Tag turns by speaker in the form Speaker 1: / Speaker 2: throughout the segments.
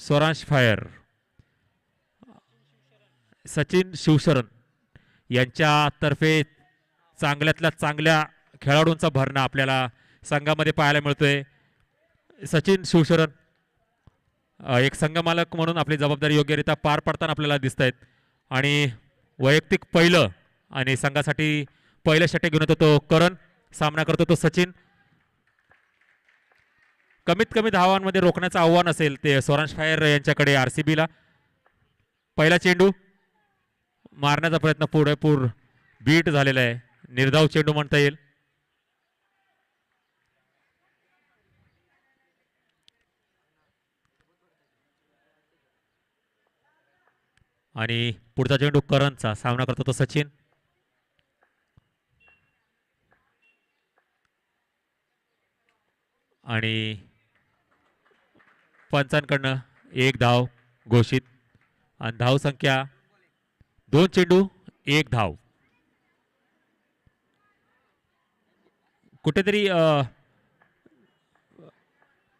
Speaker 1: Swaransh fire Sachin Shivsharan यांच्यातर्फे चांगल्यातल्या चांगल्या खेळाडूंचा भरणा आपल्याला संघामध्ये पाहायला मिळतोय. सचिन शिवशरण एक संघमालक म्हणून आपली जबाबदारी योग्यरित्या पार पाडताना आपल्याला दिसत आहेत आणि वैयक्तिक पहिलं आणि संघासाठी पहिलं षटक घेऊन येतो तो करण. सामना करतो तो सचिन. कमीत कमी धावांमध्ये रोखण्याचं आव्हान असेल ते स्वरांश फायर यांच्याकडे आरसीबीला. पहिला चेंडू मारण्याचा प्रयत्न पुरेपूर बीट झालेला आहे. निर्धाव चेंडू म्हणता येईल. आणि पुढचा चेंडू करणचा. सामना करतो तो सचिन. आणि पंचांकडनं एक धाव घोषित आणि धाव संख्या 2 चेंडू 1 धाव. कुठेतरी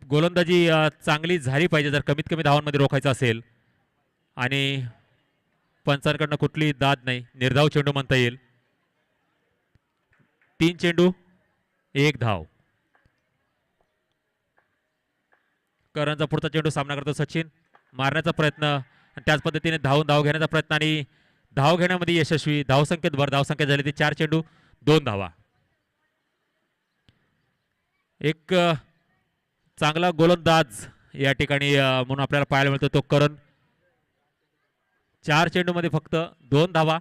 Speaker 1: गोलंदाजी चांगली झाली पाहिजे जर कमीत कमी धावांमध्ये रोखायचं असेल आणि पंचांकडनं कुठली दाद नाही. निर्धाव चेंडू म्हणता येईल. 3 चेंडू 1 धाव. करणचा पुढचा चेंडू. सामना करतो सचिन. मारण्याचा प्रयत्न आणि त्याच पद्धतीने धाव घेण्याचा प्रयत्न आणि धाव घेण्यामध्ये यशस्वी. धावसंख्येत भर. धावसंख्या झाली ती 4 चेंडू 2 धावा. एक चांगला गोलंदाज या ठिकाणी म्हणून आपल्याला पाहायला मिळतो तो करण. 4 चेंडूमध्ये फक्त 2 धावा.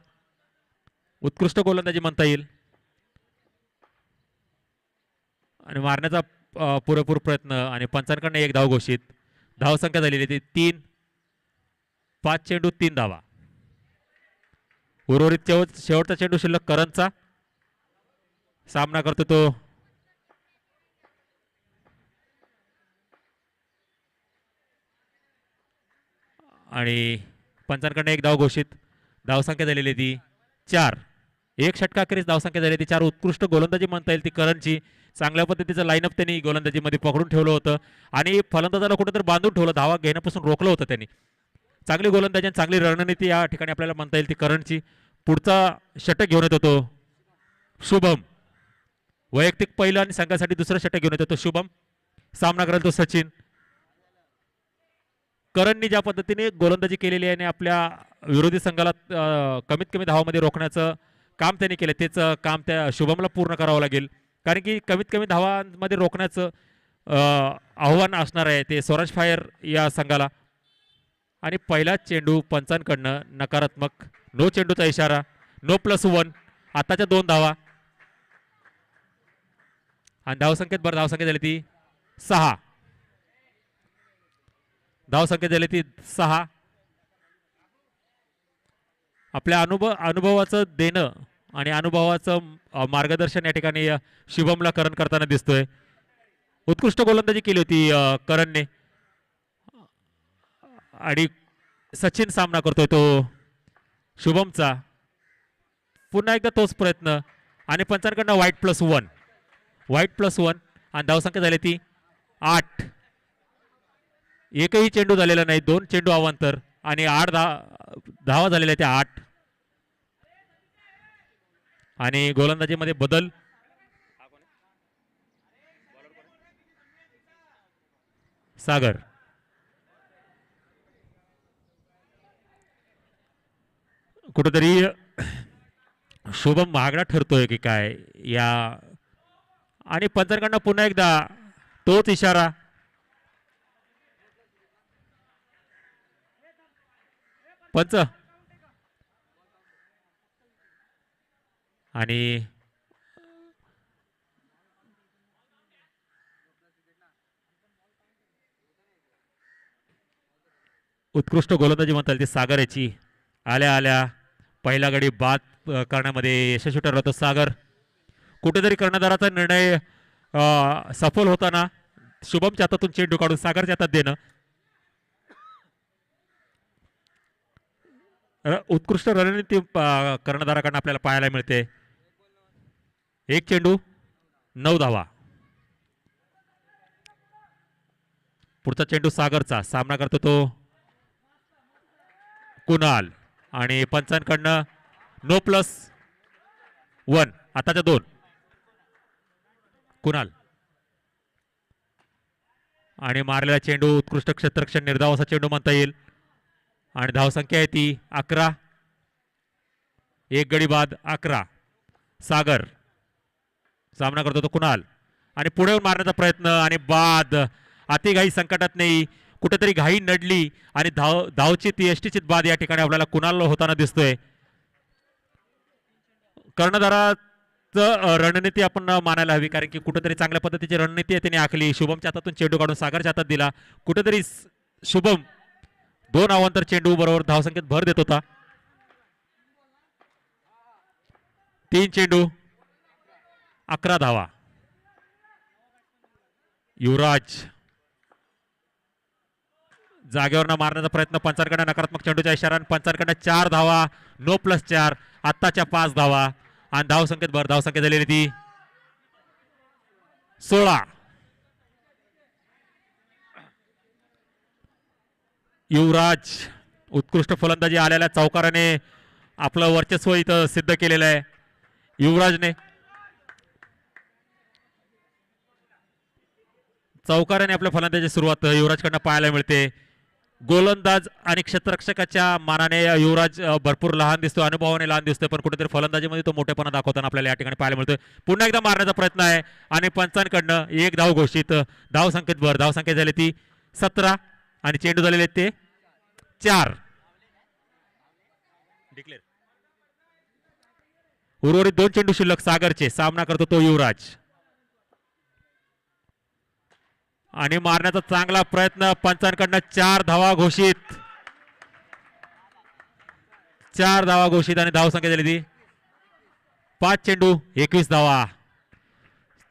Speaker 1: उत्कृष्ट गोलंदाजी म्हणता येईल. आणि मारण्याचा पुरेपूर प्रयत्न आणि पंचांकडनं 1 धाव घोषित. धावसंख्या झालेली ती 3. 5 चेंडू 3 धावा. उर्वरित शेवटचा चेंडू शिल्लक करणचा. सामना करतो तो आणि पंचांकडनं 1 धाव घोषित. धावसंख्या झालेली ती 4. 1 षटकाखेरीज धावसंख्या झाली ती 4. उत्कृष्ट गोलंदाजी म्हणता येईल ती करणची. चांगल्या पद्धतीचं लाईनअप त्यांनी गोलंदाजीमध्ये पकडून ठेवलं होतं आणि फलंदाजाला कुठेतरी बांधून ठेवलं. धावा घेण्यापासून रोखलं होतं त्यांनी. चांगली गोलंदाजी आणि चांगली रणनीती या ठिकाणी आपल्याला म्हणता येईल ती करणची. पुढचा षटक घेऊन येतो तो शुभम. वैयक्तिक पहिलं आणि संघासाठी दुसरं षटक घेऊन येतो तो शुभम. सामना करेल तो सचिन. करणनी ज्या पद्धतीने गोलंदाजी केलेली आहे आणि आपल्या विरोधी संघाला कमीत कमी धावामध्ये रोखण्याचं काम त्यांनी केलं तेच काम त्या शुभमला पूर्ण करावं लागेल. कारण की कमीत कमी धावांमध्ये रोखण्याचं आव्हान असणार आहे ते स्वराज फायर या संघाला. आणि पहिला चेंडू पंचांकडनं नकारात्मक. नो चेंडूचा इशारा. नो +1. आताच्या 2 धावा आणि धावसंख्येत भर. धावसंख्या झाली ती 6. धावसंख्या झाली ती 6. आपल्या अनुभवाचं देणं आणि अनुभवाचं मार्गदर्शन या ठिकाणी शुभमला करण करताना दिसतोय. उत्कृष्ट गोलंदाजी केली होती करणने आणि सचिन सामना करतोय तो शुभमचा. पुन्हा एकदा तोच प्रयत्न आणि पंचांकडनं वाईट +1. वाईट +1 आणि धावसंख्या झाली ती 8. एकही चेंडू झालेला नाही. 2 चेंडू अवांतर आणि 8 धावा झालेल्या त्या 8. आणि गोलंदाजीमध्ये बदल. सागर. कुठेतरी शुभम महागडा ठरतोय की काय या. आणि पंचांकडनं पुन्हा एकदा तोच इशारा. पंच आणि उत्कृष्ट गोलंदाजी म्हणता येईल ती सागर याची. आल्या आल्या पहिला गडी बाद करण्यामध्ये यशस्वी ठरला होता सागर. कुठेतरी कर्णधाराचा निर्णय सफल होताना शुभमच्या हातातून चेंडू काढून सागरच्या हातात देणं. उत्कृष्ट रणनीती कर्णधाराकडून आपल्याला पाहायला मिळते. 1 चेंडू 9 धावा. पुढचा चेंडू सागरचा सामना करतो तो कुणाल आणि पंचांकडनं नो प्लस वन आताच्या दोन कुणाल आणि मारलेला चेंडू उत्कृष्ट क्षेत्ररक्षण निर्धाव असा चेंडू म्हणता येईल आणि धावसंख्या आहे ती 11 एक गडी बाद 11 सागर सामना करतो तो कुणाल आणि पुढे येऊन मारण्याचा प्रयत्न आणि बाद अतिघाई संकटात नाही कुठेतरी घाई नडली आणि धावची ती यष्टीचित बाद या ठिकाणी आपल्याला कुणाल होताना दिसतोय कर्णधाराचं रणनीती आपण मानायला हवी कारण की कुठेतरी चांगल्या पद्धतीची रणनीती आहे त्याने आखली शुभमच्या हातातून चेंडू काढून सागरच्या हातात दिला कुठेतरी शुभम दोन अवांतर चेंडू बरोबर धावसंख्येत भर देत होता 3 चेंडू 11 धावा युवराज जागेवर मारण्याचा प्रयत्न पंचांकडे नकारात्मक चेंडूच्या इशारा पंचांकडे 4 धावा नो प्लस 4 आत्ताच्या 5 धावा आणि धावसंख्येत भर धावसंख्या झालेली ती 16 युवराज उत्कृष्ट फलंदाजी आलेल्या चौकाराने आपलं वर्चस्व इथं सिद्ध केलेलं आहे युवराजने चौकाराने आपल्या फलंदाजी सुरुवात युवराजकडनं पाहायला मिळते गोलंदाज आणि क्षेत्ररक्षकाच्या मानाने युवराज भरपूर लहान दिसतो अनुभवाने लहान दिसतोय पण कुठेतरी फलंदाजीमध्ये तो मोठेपणा दाखवताना आपल्याला या ठिकाणी पाहायला मिळतोय पुन्हा एकदा मारण्याचा प्रयत्न आहे आणि पंचांकडनं एक धाव घोषित धावसंख्येत भर धावसंख्या झाली ती 17 आणि चेंडू झालेले ते 4 डिक्लेअर उर्वरित 2 चेंडू शिल्लक सागरचे सामना करतो तो युवराज आणि मारण्याचा चांगला प्रयत्न पंचांकडनं 4 धावा घोषित 4 धावा घोषित आणि धावसंख्या झाली ती 5 चेंडू 21 धावा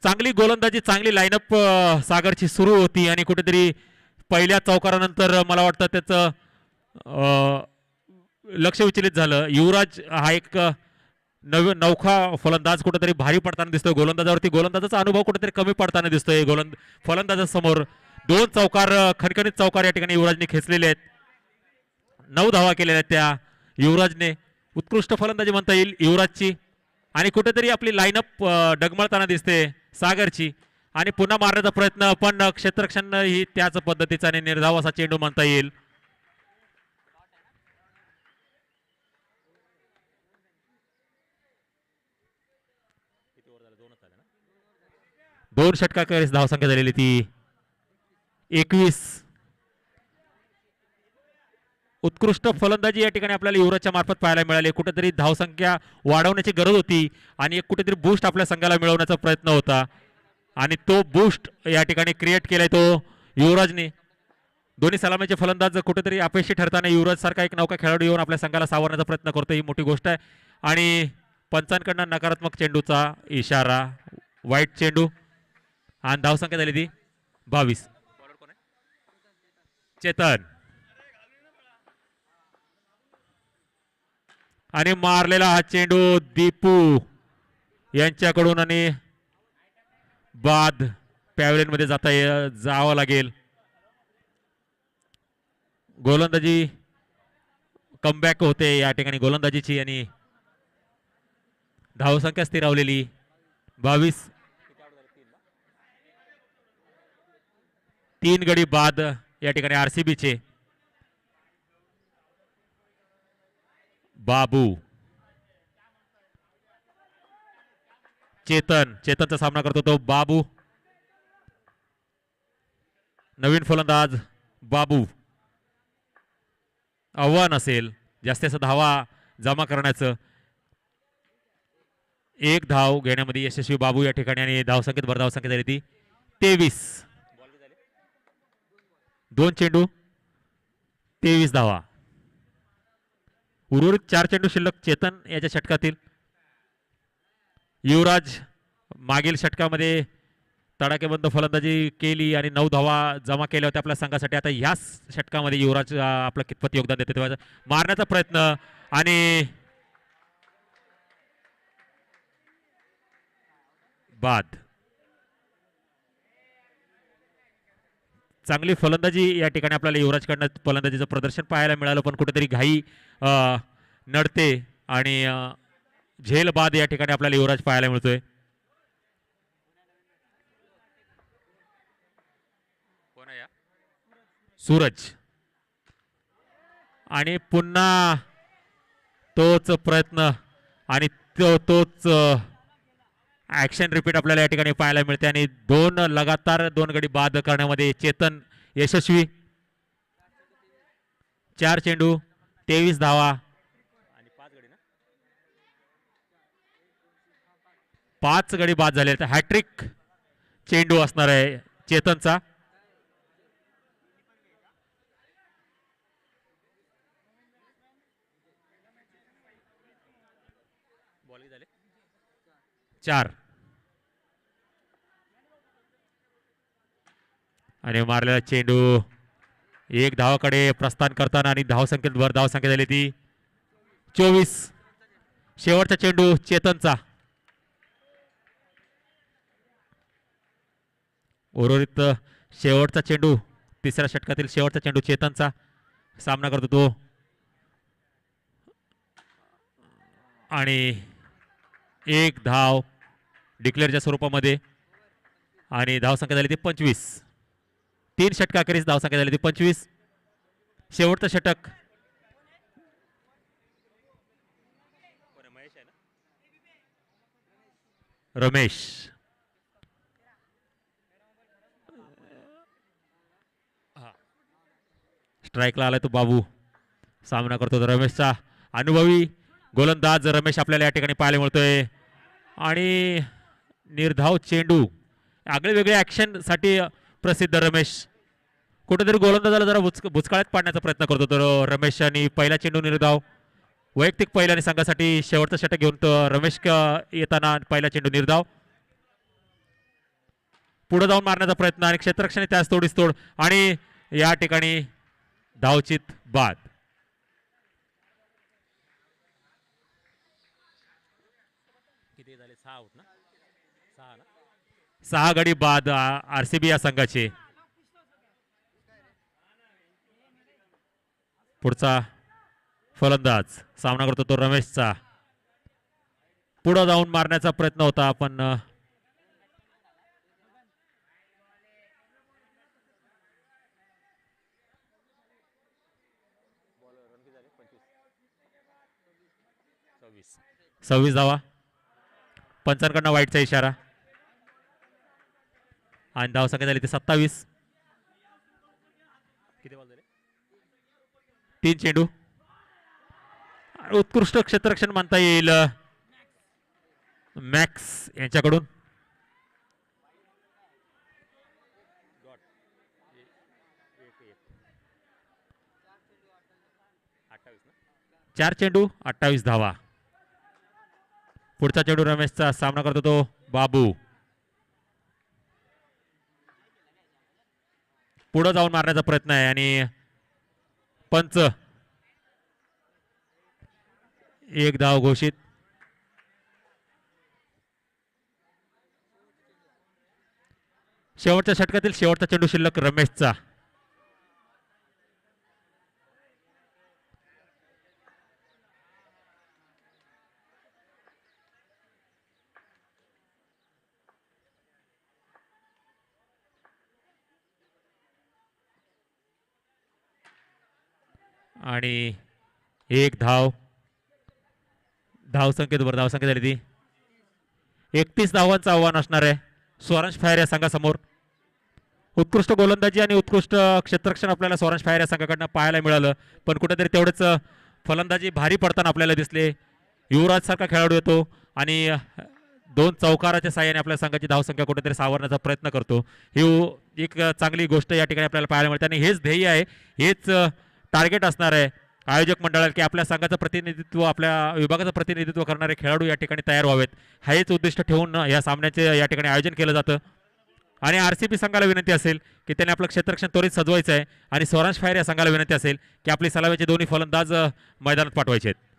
Speaker 1: चांगली गोलंदाजी चांगली लाईनअप सागरची सुरू होती आणि कुठेतरी पहिल्या चौकारानंतर मला वाटतं त्याचं लक्ष विचलित झालं युवराज हा एक नौखा फलंदाज कुठेतरी भारी पडताना दिसतोय गोलंदाजावरती गोलंदाजाचा अनुभव कुठेतरी कमी पडताना दिसतोय फलंदाजासमोर 2 चौकार खणखणीत चौकार या ठिकाणी युवराजने खेचलेले आहेत 9 धावा केलेल्या आहेत त्या युवराजने उत्कृष्ट फलंदाजी म्हणता येईल युवराजची आणि कुठेतरी आपली लाईनअप डगमळताना दिसते सागरची आणि पुन्हा मारण्याचा प्रयत्न पण क्षेत्ररक्षण ही त्याच पद्धतीचा आणि निर्धाव असा चेंडू म्हणता येईल दोन षटकाखेरीस धावसंख्या झालेली ती 21 उत्कृष्ट फलंदाजी या ठिकाणी आपल्याला युवराजच्या मार्फत पाहायला मिळाली कुठेतरी धावसंख्या वाढवण्याची गरज होती आणि एक कुठेतरी बूस्ट आपल्या संघाला मिळवण्याचा प्रयत्न होता आणि तो बूस्ट या ठिकाणी क्रिएट केलाय तो युवराजने दोन्ही सलामीचे फलंदाज कुठेतरी अपयशी ठरताना युवराज सारखा एक नौका खेळाडू येऊन आपल्या संघाला सावरण्याचा प्रयत्न करतो ही मोठी गोष्ट आहे आणि पंचांकडनं नकारात्मक चेंडूचा इशारा वाईट चेंडू आणि धावसंख्या झाली ती 22 चेतन आणि मारलेला हा चेंडू दीपू यांच्याकडून आणि बाद पॅव्हलियन मध्ये जावं लागेल गोलंदाजी कमबॅक होते या ठिकाणी गोलंदाजीची आणि धावसंख्या स्थिरावलेली 22 3 गडी बाद या ठिकाणी आरसीबीचे बाबू चेतनचा सामना करतो तो बाबू नवीन फलंदाज बाबू आव्हान असेल जास्तीत धावा जमा करण्याचं एक धाव घेण्यामध्ये यशस्वी बाबू या ठिकाणी आणि धावसंख्येत भर धावसंख्या झाली ती 23 2 चेंडू 23 धावा उर्वरित 4 चेंडू शिल्लक चेतन याच्या षटकातील युवराज मागील षटकामध्ये तडाखेबंद फलंदाजी केली आणि 9 धावा जमा केल्या होत्या आपल्या संघासाठी आता ह्याच षटकामध्ये युवराज आपलं कितपत योगदान देते तेव्हा मारण्याचा प्रयत्न आणि बाद चांगली फलंदाजी या ठिकाणी आपल्याला युवराजकडनं फलंदाजीचं प्रदर्शन पाहायला मिळालं, पण कुठेतरी घाई अ, नडते आणि झेल बाद या ठिकाणी आपल्याला युवराज पाहायला मिळतोय. सूरज आणि पुन्हा तोच प्रयत्न आणि तोच ऍक्शन रिपीट आपल्याला या ठिकाणी पाहायला मिळते आणि दोन लगातार दोन गडी बाद करण्यामध्ये चेतन यशस्वी. 4 चेंडू 23 धावा आणि 5 गडी बाद झाले. तर हॅट्रिक चेंडू असणार आहे चेतनचा. चार आणि मारलेला चेंडू एक धावाकडे प्रस्थान करताना आणि धावसंख्येत भर धावसंख्या झाली ती 24. शेवटचा चेंडू चेतनचा. उर्वरित शेवटचा चेंडू तिसऱ्या षटकातील शेवटचा चेंडू चेतनचा सामना करतो तो आणि एक धाव डिक्लेअरच्या स्वरूपामध्ये आणि धावसंख्या झाली ती 25. 3 षटकाखेरीज धावसंख्या झाली ती 25. शेवटचं षटक रमेश. स्ट्राईकला आलाय तो बाबू. सामना करतो तो रमेशचा. अनुभवी गोलंदाज रमेश आपल्याला या ठिकाणी पाहायला मिळतोय आणि निर्धाव चेंडू आगळे वेगळे ऍक्शन साठी प्रसिद्ध रमेश. कुठेतरी गोलंदाजाला जरा बुचकाळ्यात पाडण्याचा प्रयत्न करतो तो रमेश आणि पहिला चेंडू निर्धाव वैयक्तिक पहिल्या आणि संघासाठी शेवटचा षटक घेऊन तो रमेश येताना पहिला चेंडू निर्धाव. पुढे जाऊन मारण्याचा प्रयत्न आणि क्षेत्ररक्षण त्यास तोडीस तोड आणि या ठिकाणी धावचित बाद. किती झाले 6 आउट ना 6 गडी बाद आरसीबी या संघाचे. पुढचा फलंदाज सामना करतो तो रमेशचा. पुढे जाऊन मारण्याचा प्रयत्न होता पण सव्वीस धावा. पंचांकडनं वाईटचा इशारा आणि धावसंख्या झाली ती 27. किती बॉल झाले 3 चेंडू. उत्कृष्ट क्षेत्ररक्षण म्हणता येईल मॅक्स यांच्याकडून. चार चेंडू 28 धावा. पुढचा चेंडू रमेशचा सामना करतो तो बाबू. पुढे जाऊन मारण्याचा प्रयत्न आहे आणि पंच एक धाव घोषित. शेवटच्या षटकातील शेवटचा चेंडू शिल्लक रमेशचा. आणि एक धाव. धावसंख्येवर धावसंख्या झाली ती 31 धावांचं आव्हान असणार आहे स्वरांश फायर या संघासमोर. उत्कृष्ट गोलंदाजी आणि उत्कृष्ट क्षेत्ररक्षण आपल्याला स्वरांश फायर या संघाकडनं पाहायला मिळालं पण कुठेतरी तेवढंच फलंदाजी भारी पडताना आपल्याला दिसले. युवराज सारखा खेळाडू येतो आणि 2 चौकाराच्या साह्याने आपल्या संघाची धावसंख्या कुठेतरी सावरण्याचा प्रयत्न करतो. ही एक चांगली गोष्ट या ठिकाणी आपल्याला पाहायला मिळते आणि हेच ध्येय आहे हेच टार्गेट असणार आहे आयोजक मंडळाला की आपल्या संघाचं प्रतिनिधित्व आपल्या विभागाचं प्रतिनिधित्व करणारे खेळाडू या ठिकाणी तयार व्हावेत. हेच उद्दिष्ट ठेवून या सामन्याचे या ठिकाणी आयोजन केलं जातं आणि आरसीबी संघाला विनंती असेल की त्यांनी आपलं क्षेत्ररक्षण त्वरित सजवायचं आहे आणि स्वरांश फायर या संघाला विनंती असेल की आपली सलामीचे दोन्ही फलंदाज मैदानात पाठवायचे आहेत.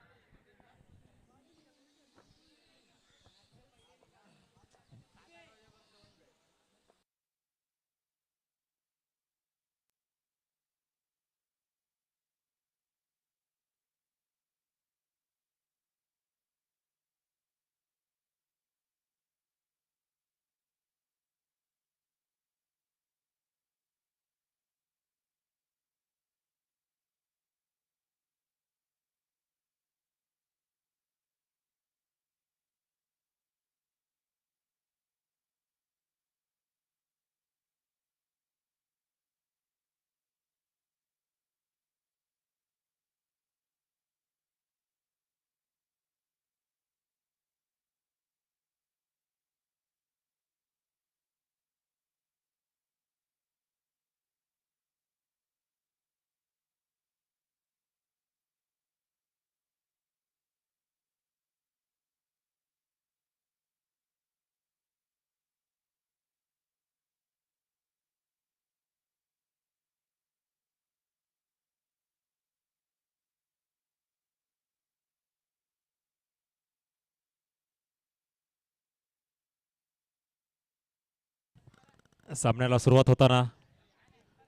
Speaker 1: सामन्याला सुरुवात होताना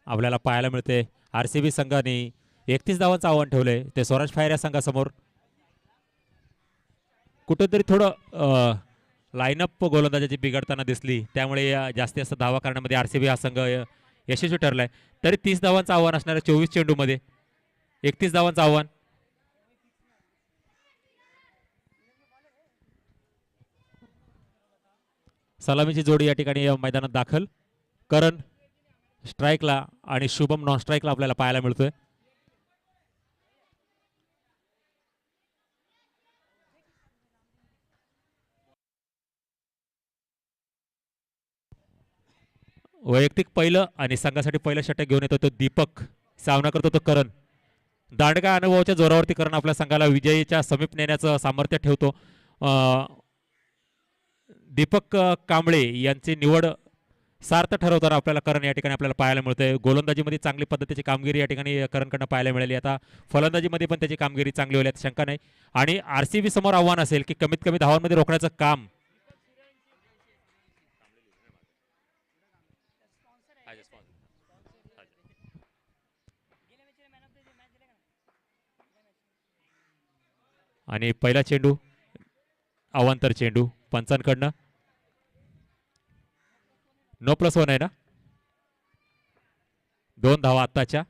Speaker 1: आपल्याला पाहायला मिळते RCB संघाने 31 धावांचं आव्हान ठेवलंय ते स्वराज फायर या संघासमोर. कुठेतरी थोडं लाईनअप गोलंदाजाची बिघडताना दिसली, त्यामुळे जास्तीत जास्त धावा करण्यामध्ये RCB हा संघ यशस्वी ठरलाय. तरी 30 धावांचं आव्हान असणाऱ्या 24 चेंडूमध्ये 31 धावांचं आव्हान. सलामीची जोडी या ठिकाणी मैदानात दाखल. करण स्ट्राईकला आणि शुभम नॉन स्ट्राईकला आपल्याला पाहायला मिळतोय. वैयक्तिक पहिलं आणि संघासाठी पहिलं षटक घेऊन येतो तो दीपक. सामना करतो तो करण. दांडगा अनुभवाच्या जोरावरती करण आपल्या संघाला विजयीच्या समीप नेण्याचं सामर्थ्य ठेवतो. दीपक कांबळे यांची निवड सार्थ ठरवताना आपल्याला करण या ठिकाणी आपल्याला पाहायला मिळतंय. गोलंदाजीमध्ये चांगली पद्धतीची कामगिरी या ठिकाणी करणकडनं पाहायला मिळाली. आता फलंदाजीमध्ये पण त्याची कामगिरी चांगली होईल यात शंका नाही. आणि RCB समोर आव्हान असेल की कमीत कमी धावांमध्ये रोखण्याचं काम. आणि पहिला चेंडू अवांतर चेंडू पंचांकडनं. नो+1 आहे ना. 2 धावा आत्ताच्या.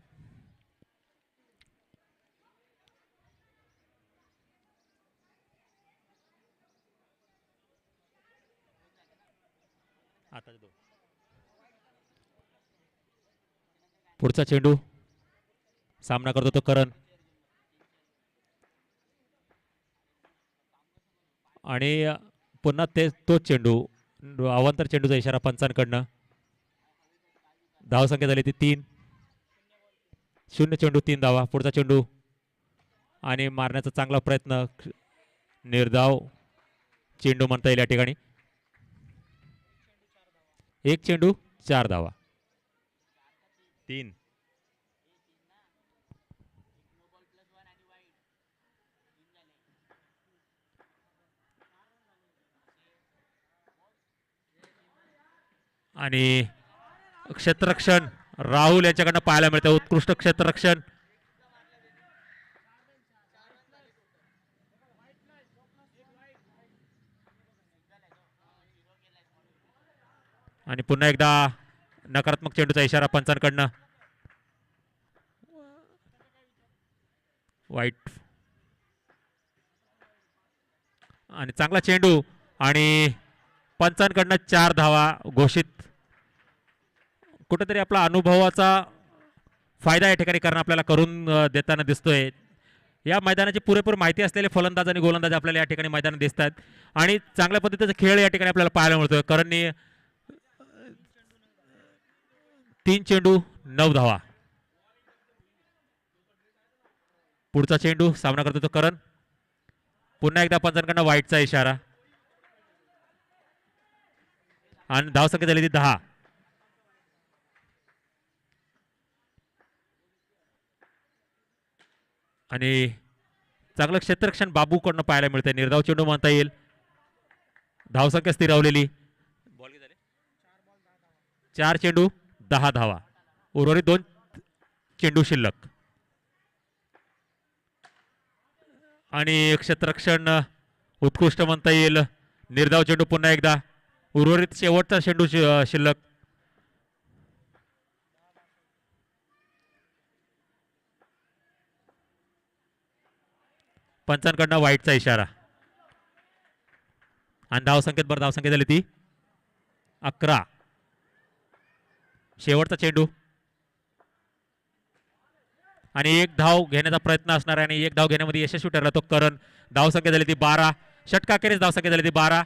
Speaker 1: पुढचा चेंडू सामना करतो तो करण. आणि पुन्हा तोच चेंडू अवांतर चेंडूचा इशारा पंचांकडनं. धावसंख्या झाली ती 3. 0 चेंडू 3 धावा. पुढचा चेंडू आणि मारण्याचा चांगला प्रयत्न. निर्धाव चेंडू म्हणता येईल या ठिकाणी. 1 चेंडू 4 धावा. 3. आणि क्षेत्ररक्षण राहुल यांच्याकडनं पाहायला मिळतं. उत्कृष्ट क्षेत्ररक्षण. आणि पुन्हा एकदा नकारात्मक चेंडूचा इशारा पंचांकडनं. वाईट. आणि चांगला चेंडू आणि पंचांकडनं 4 धावा घोषित. कुठेतरी आपला अनुभवाचा फायदा या ठिकाणी करण आपल्याला करून देताना दिसतोय. या मैदानाची पुरेपूर माहिती असलेले फलंदाज आणि गोलंदाज आपल्याला या ठिकाणी मैदानात दिसतात आणि चांगल्या पद्धतीचा खेळ या ठिकाणी आपल्याला पाहायला मिळतोय. करणनी 3 चेंडू 9 धावा. पुढचा चेंडू सामना करतो तो करण. पुन्हा एकदा पंचांकडनं वाईटचा इशारा आणि धावसंख्या झाली ती 10. आणि चांगलं क्षेत्ररक्षण बाबूकडनं पाहायला मिळतंय. निर्धाव चेंडू म्हणता येईल. धावसंख्या स्थिरावलेली. 4 चेंडू 10 धावा. उर्वरित 2 चेंडू शिल्लक. आणि क्षेत्ररक्षण उत्कृष्ट म्हणता येईल. निर्धाव चेंडू पुन्हा एकदा. उर्वरित शेवटचा चेंडू शिल्लक. पंचांकडनं वाईटचा इशारा आणि धावसंख्येत धावसंख्या झाली ती 11. शेवटचा चेंडू आणि 1 धाव घेण्याचा प्रयत्न असणार आहे आणि 1 धाव घेण्यामध्ये यशस्वी ठरला तो करण. धावसंख्या झाली ती 12. षटकाखेरीस धावसंख्या झाली ती 12.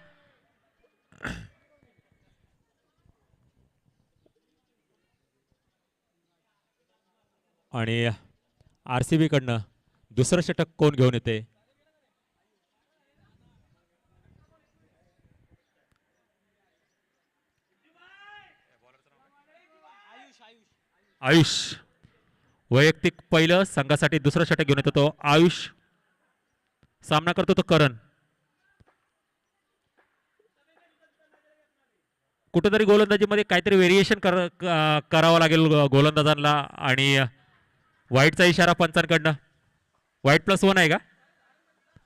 Speaker 1: आणि RCB कडनं दुसरं षटक कोण घेऊन येते. आयुष वैयक्तिक पहिलं संघासाठी दुसरं षटक घेऊन येतो तो आयुष. सामना करतो तो करण. कुठेतरी गोलंदाजीमध्ये काहीतरी व्हेरिएशन करावं लागेल गोलंदाजांना. आणि वाईटचा इशारा पंचांकडनं. वाईट +1 आहे का?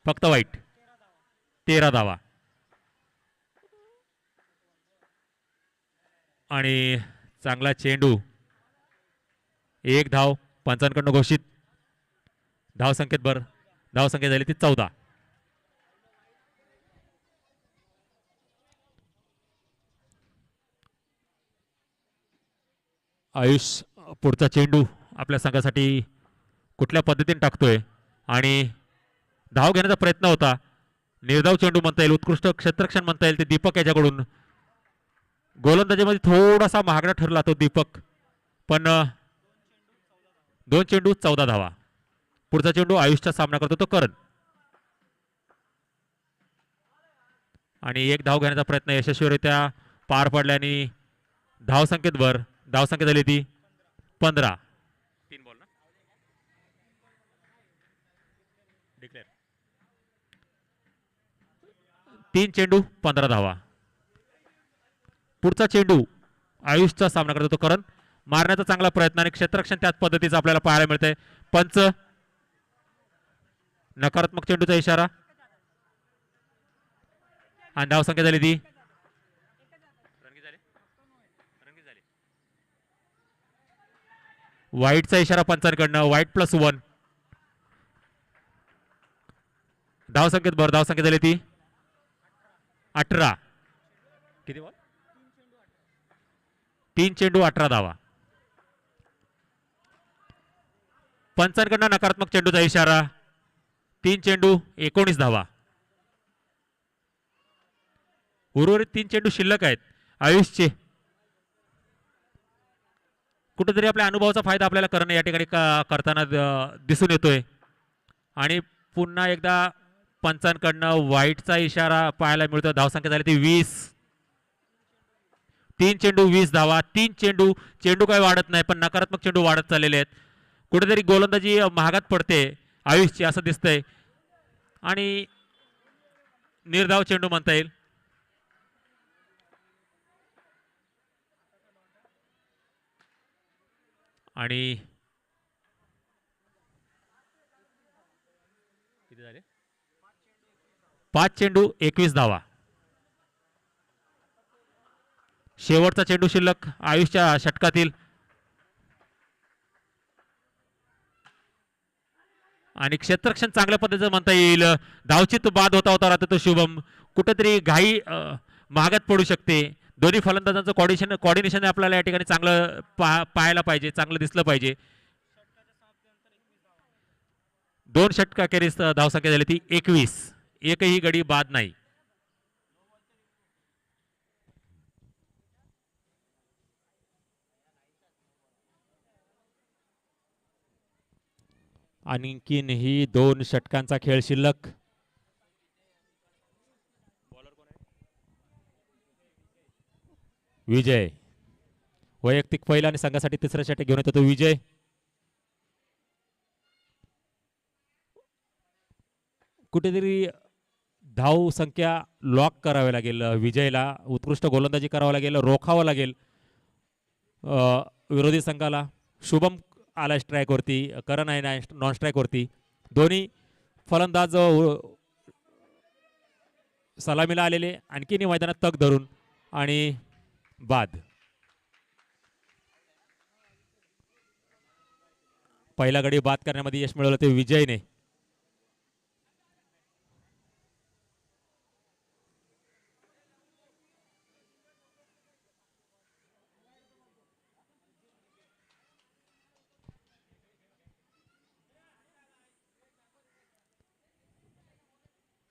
Speaker 1: फक्त वाईट. 13 धावा. आणि चांगला चेंडू. एक धाव पंचांकडनं घोषित. धाव संख्येत धाव संख्या झाली ती 14. आयुष पुढचा चेंडू आपल्या संघासाठी कुठल्या पद्धतीने टाकतोय आणि धाव घेण्याचा प्रयत्न होता. निर्धाव चेंडू म्हणता येईल, उत्कृष्ट क्षेत्ररक्षण म्हणता येईल ते दीपक याच्याकडून. गोलंदाजीमध्ये थोडासा महागडा ठरला तो दीपक, पण 2 चेंडू 14 धावा. पुढचा चेंडू आयुषचा सामना करतो तो करण. आणि एक धाव घेण्याचा प्रयत्न यशस्वीरित्या पार पडल्याने धाव संख्येत धाव संख्या झाली ती 15. 3 बॉल ना डिक्लेअर. 3 चेंडू 15 धावा. पुढचा चेंडू आयुषचा सामना करतो तो करण. मारण्याचा चांगला प्रयत्न आणि क्षेत्ररक्षण त्याच पद्धतीचं आपल्याला पाहायला मिळतंय. पंच नकारात्मक चेंडूचा इशारा आणि धाव संख्या झाली ती वाईटचा इशारा पंचांकडनं. वाईट +1. धाव संख्येत धाव संख्या झाली ती 18. किती बॉल? 3 चेंडू 18 धावा. पंचांकडनं नकारात्मक चेंडूचा इशारा. 3 चेंडू 19 धावा. उर्वरित 3 चेंडू शिल्लक आहेत आयुषचे. कुठेतरी आपल्या अनुभवाचा फायदा आपल्याला करणं या ठिकाणी करताना दिसून येतोय. आणि पुन्हा एकदा पंचांकडनं वाईटचा इशारा पाहायला मिळतो. धावसंख्या झाली ती 20. 3 चेंडू 20 धावा. 3 चेंडू काही वाढत नाही, पण नकारात्मक चेंडू वाढत चाललेले आहेत. कुठेतरी गोलंदाजी महागात पडते आयुषची असं दिसतंय. आणि निर्धाव चेंडू म्हणता येईल. आणि किती झाले? 5 चेंडू 21 धावा. शेवटचा चेंडू शिल्लक आयुषच्या षटकातील. आणि क्षेत्ररक्षण चांगल्या पद्धतीचं म्हणता येईल. धावचित बाद होता राहतो तो शुभम. कुठेतरी घाई महागात पडू शकते. दोन्ही फलंदाजांचं कॉर्डिनेशन आपल्याला या ठिकाणी चांगलं पाहायला पाहिजे, चांगलं दिसलं पाहिजे. 2 षटकाखेरीस धावसंख्या झाली ती 21. एकही गडी बाद नाही. आणखीनही 2 षटकांचा खेळ शिल्लक. विजय वैयक्तिक पहिला आणि संघासाठी तिसरा षटक घेऊन येतो तो विजय. कुठेतरी धाव संख्या लॉक करावी लागेल विजयला. उत्कृष्ट गोलंदाजी करावं लागेल, रोखावं लागेल विरोधी संघाला. शुभम आला स्ट्राईक वरती, करण आहे नॉन स्ट्राईक वरती. दोन्ही फलंदाज सलामीला आलेले. आणखीन मैदानात तग धरून आणि बाद. पहिला गडी बाद करण्यामध्ये यश मिळवलं ते विजयने.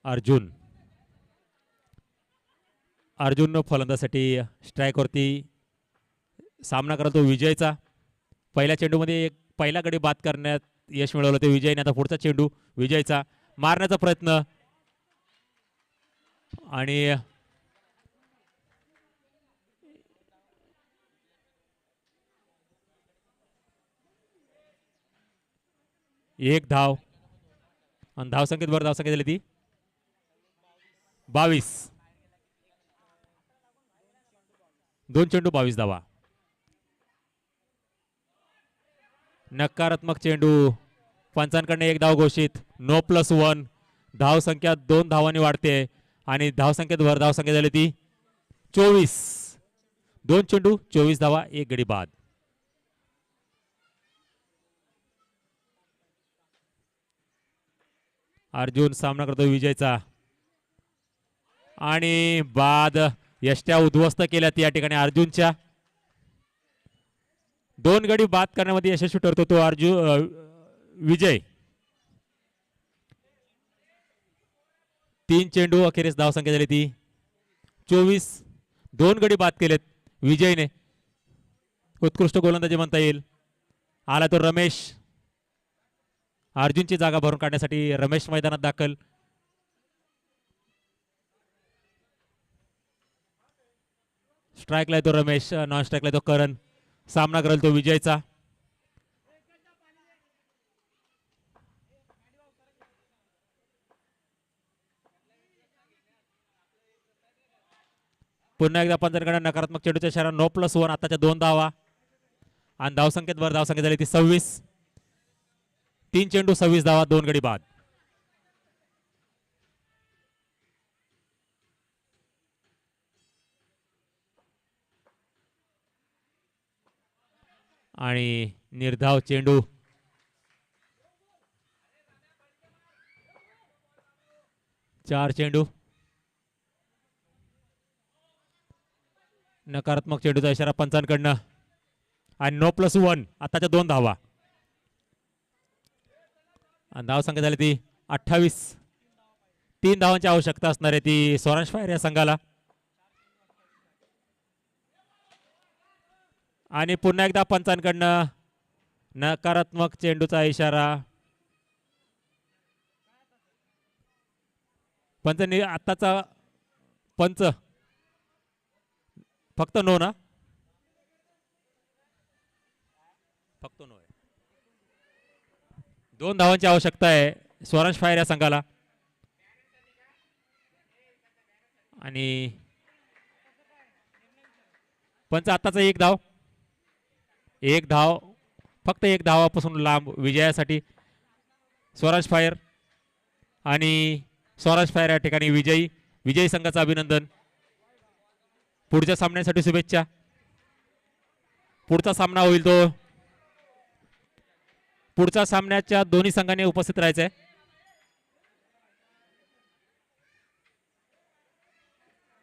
Speaker 1: अर्जुन फलंदासाठी स्ट्राईक वरती सामना करतो विजयचा. पहिल्या चेंडूमध्ये पहिला गडी बाद करण्यात यश मिळवलं ते विजयने. आता पुढचा चेंडू विजयचा. मारण्याचा प्रयत्न आणि एक धाव. आणि धावसंख्येत धावसंख्या झाली ती 22. 2 चेंडू 22 धावा. नकारात्मक चेंडू. पंचांकडे 1 धाव घोषित. No plus 1. धाव संख्या 2 धावांनी वाढते आणि धाव संख्येत भर धाव संख्या झाली ती 24. 2 चेंडू 24 धावा, 1 गडी बाद. अर्जुन सामना करतो विजयचा आणि बाद. यष्ट्या उद्ध्वस्त केल्यात या ठिकाणी अर्जुनच्या. 2 गडी बाद करण्यामध्ये यशस्वी ठरतो तो विजय. 3 चेंडू अखेरीस धावसंख्या झाली ती 24. 2 गडी बाद केलेत विजयने. उत्कृष्ट गोलंदाजी म्हणता येईल. आला तो रमेश. अर्जुनची जागा भरून काढण्यासाठी रमेश मैदानात दाखल. स्ट्राईकला येतो रमेश, नॉन स्ट्राईकला येतो करण. सामना करेल तो विजयचा. पुन्हा एकदा पंचांकडे नकारात्मक चेंडूच्या इशारा. No plus 1. आताच्या 2 धावा आणि धावसंख्येत भर धावसंख्या झाली ती 26. 3 चेंडू 26 धावा, 2 गडी बाद. आणि निर्धाव चेंडू. चार चेंडू. नकारात्मक चेंडूचा इशारा पंचांकडनं आणि नो प्लस 1. आताच्या 2 धावा आणि धाव संख्या झाली ती 28. 3 धावांची आवश्यकता असणार आहे ती स्वरांश फायर या संघाला. आणि पुन्हा एकदा पंचांकडनं नकारात्मक चेंडूचा इशारा. पंचांनी आताचा पंच फक्त नो ना, फक्त नो आहे. 2 धावांची आवश्यकता आहे स्वरांश फायर या संघाला. आणि पंच आताचा 1 धाव. 1 धाव, फक्त 1 धावापासून लांब विजयासाठी स्वराज फायर. आणि स्वराज फायर या ठिकाणी विजयी संघाचं अभिनंदन. पुढच्या सामन्यासाठी शुभेच्छा. पुढचा सामना होईल तो पुढच्या सामन्याच्या दोन्ही संघांनी उपस्थित राहायचं आहे.